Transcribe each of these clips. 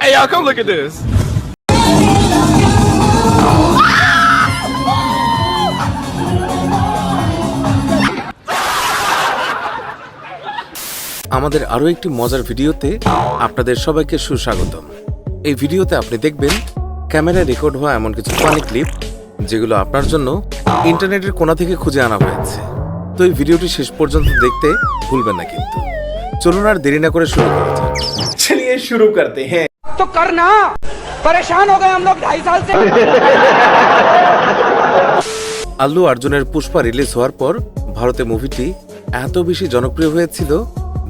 Hey, y'all, come look at this. আমাদের আরো একটি মজার ভিডিওতে আপনাদের সবাইকে সুস্বাগতম। এই ভিডিওতে আপনি দেখবেন ক্যামেরায় রেকর্ড হওয়া এমন কিছু ফানি ক্লিপ যেগুলো আপনার জন্য ইন্টারনেটের কোণা থেকে খুঁজে আনা হয়েছে। তো এই ভিডিওটি শেষ পর্যন্ত দেখতে ভুলবেন না কিন্তু। চলুন আর দেরি না করে শুরু করা যাক। चलिए शुरू करते हैं। तो करना परेशान हो गए हम लोग 2.5 साल से। আল্লু অর্জুনের পুষ্পা রিলিজ হওয়ার পর ভারতে মুভিটি এত বেশি জনপ্রিয় হয়েছিল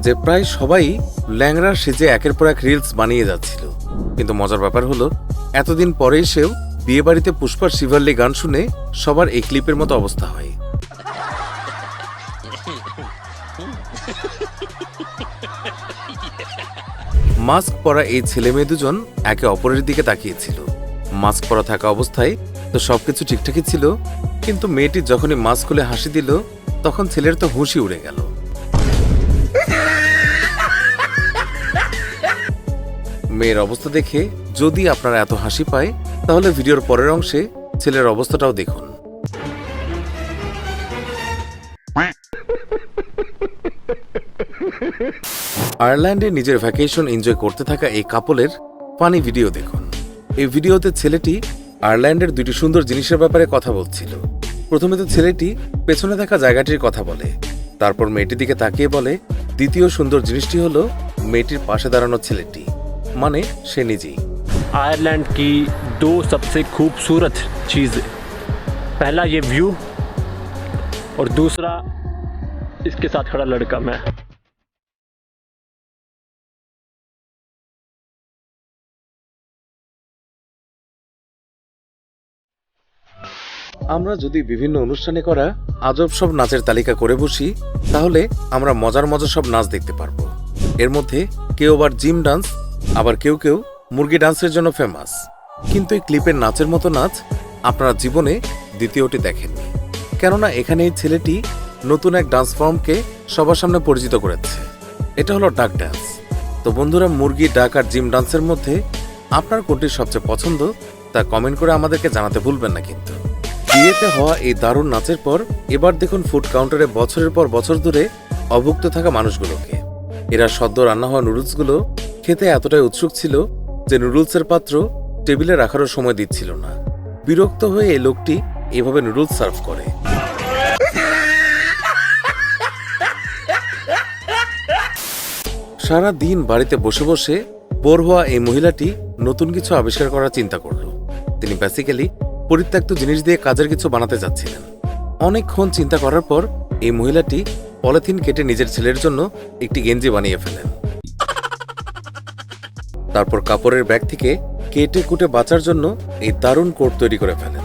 যে প্রায় সবাই ল্যাংড়া সেজে একের পর এক রিলস বানিয়ে যাচ্ছিল। কিন্তু মজার ব্যাপার হলো এতদিন পরে এসেও বিয়ে বাড়িতে পুষ্পার শিভাল্লি গান শুনে সবার এই ক্লিপের মতো অবস্থা হয়। মাস্ক পরা এই ছেলে মেয়ে দুজন একে অপরের দিকে তাকিয়েছিল। মাস্ক পরা থাকা অবস্থায় তো সবকিছু ঠিকঠাকই ছিল, কিন্তু মেয়েটি যখনই মাস্ক খুলে হাসি দিল তখন ছেলের তো হুঁশি উড়ে গেল। মেয়ের অবস্থা দেখে যদি আপনারা এত হাসি পায় তাহলে ভিডিওর পরের অংশে ছেলের অবস্থাটাও দেখুন। আয়ারল্যান্ডে নিজের ভ্যাকেশন এনজয় করতে থাকা এই কাপলের ফানি ভিডিও দেখুন। এই ভিডিওতে ছেলেটি আয়ারল্যান্ডের দুটি সুন্দর জিনিসের ব্যাপারে কথা বলছিল। প্রথমে তো ছেলেটি পেছনে থাকা জায়গাটির কথা বলে, তারপর মেয়েটির দিকে তাকিয়ে বলে দ্বিতীয় সুন্দর জিনিসটি হলো মেয়েটির পাশে দাঁড়ানো ছেলেটি, মানে সে নিজেই। आयरलैंड की दो सबसे खूबसूरत चीज़ें, पहला ये व्यू और दूसरा इसके साथ खड़ा लड़का मैं। আমরা যদি বিভিন্ন অনুষ্ঠানে করা আজব সব নাচের তালিকা করে বসি তাহলে আমরা মজার মজার সব নাচ দেখতে পারবো। এর মধ্যে কেউ আবার জিম ডান্স, আবার কেউ কেউ মুরগি ডান্সের জন্য ফেমাস। কিন্তু এই ক্লিপের নাচের মতো নাচ আপনারা জীবনে দ্বিতীয়টি দেখেননি, কেননা এখানে এই ছেলেটি নতুন এক ডান্স ফর্মকে সবার সামনে পরিচিত করেছে। এটা হলো ডাক ডান্স। তো বন্ধুরা, মুরগি, ডাক আর জিম ডান্সের মধ্যে আপনার কোনটি সবচেয়ে পছন্দ তা কমেন্ট করে আমাদেরকে জানাতে ভুলবেন না কিন্তু। বিয়েতে হওয়া এই দারুণ নাচের পর এবার দেখুন ফুড কাউন্টারে বছরের পর বছর ধরে অভুক্ত থাকা মানুষগুলোকে। এরা সদ্য রান্না হওয়া নুডলসগুলো খেতে এতটাই উৎসুক ছিল যে নুডলসের পাত্র টেবিলে রাখারও সময় দিচ্ছিল না। বিরক্ত হয়ে এই লোকটি এভাবে নুডলস সার্ভ করে। সারা দিন বাড়িতে বসে বসে বোর হওয়া এই মহিলাটি নতুন কিছু আবিষ্কার করার চিন্তা করল। তিনি বেসিক্যালি পরিত্যক্ত জিনিস দিয়ে কাজের কিছু বানাতে যাচ্ছিলেন। অনেকক্ষণ চিন্তা করার পর এই মহিলাটি পলিথিন কেটে নিজের ছেলের জন্য একটি গেঞ্জি বানিয়ে ফেলেন। তারপর কাপড়ের ব্যাগ থেকে কেটে কুটে বাঁচার জন্য এই দারুণ কোট তৈরি করে ফেলেন।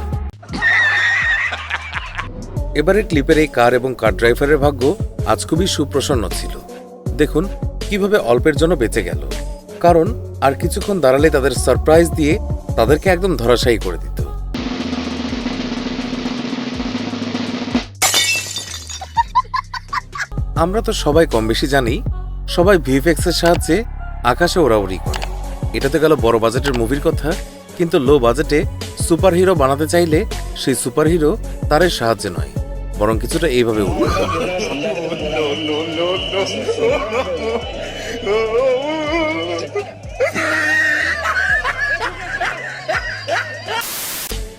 এবারে ক্লিপের এই কার এবং কার ড্রাইভারের ভাগ্য আজ খুবই সুপ্রসন্ন ছিল। দেখুন কিভাবে অল্পের জন্য বেঁচে গেল, কারণ আর কিছুক্ষণ দাঁড়ালে তাদের সারপ্রাইজ দিয়ে তাদেরকে একদম ধরাশায়ী করে দিত। আমরা তো সবাই কম বেশি জানি, সবাই ভিএফএক্স এর সাহায্যে আকাশে ওড়াউড়ি করে। এটা তো গেল বড় বাজেটের মুভির কথা, কিন্তু লো বাজেটে সুপার হিরো বানাতে চাইলে সেই সুপার হিরো তার সাহায্যে নয়, বরং কিছুটা এইভাবে উঠবে।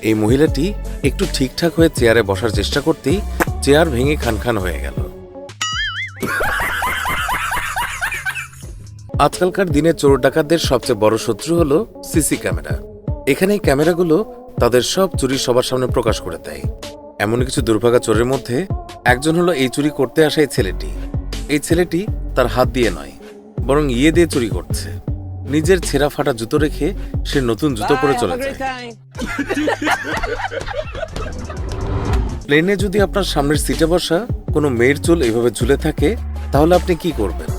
এই মহিলাটি একটু ঠিকঠাক হয়ে চেয়ারে বসার চেষ্টা করতেই চেয়ার ভেঙে খানখান হয়ে গেল। আজকালকার দিনে চোর ডাকাতদের সবচেয়ে বড় শত্রু হলো সিসি ক্যামেরা। এখানে এই ক্যামেরাগুলো তাদের সব চুরি সবার সামনে প্রকাশ করে দেয়। এমন কিছু দুর্ভাগা চোরের মধ্যে একজন হলো এই চুরি করতে আসা এই ছেলেটি। এই ছেলেটি তার হাত দিয়ে নয়, বরং ইয়ে দিয়ে চুরি করছে। নিজের ছেঁড়া ফাটা জুতো রেখে সে নতুন জুতো পরে চলে যায়। প্লেনে যদি আপনার সামনের সিটে বসা কোনো মেয়ের চুল এইভাবে ঝুলে থাকে তাহলে আপনি কি করবেন?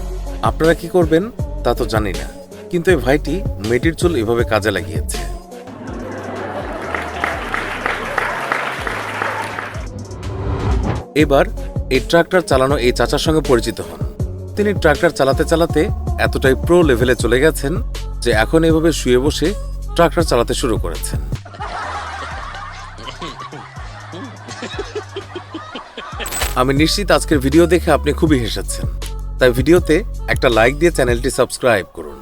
আপনারা কি করবেন তা তো জানি না, কিন্তু এই ভাইটি মেয়েটির চুল এভাবে কাজে লাগিয়েছে। এবার এই ট্রাক্টর চালানো এই চাচার সঙ্গে পরিচিত হন। তিনি ট্রাক্টর চালাতে চালাতে এতটাই প্রো লেভেলে চলে গেছেন যে এখন এভাবে শুয়ে বসে ট্রাক্টর চালাতে শুরু করেছেন। আমি নিশ্চিত আজকের ভিডিও দেখে আপনি খুবই হেসেছেন, তাই ভিডিওতে একটা লাইক দিয়ে চ্যানেলটি সাবস্ক্রাইব করুন।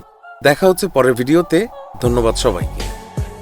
দেখা হচ্ছে পরের ভিডিওতে। ধন্যবাদ সবাইকে।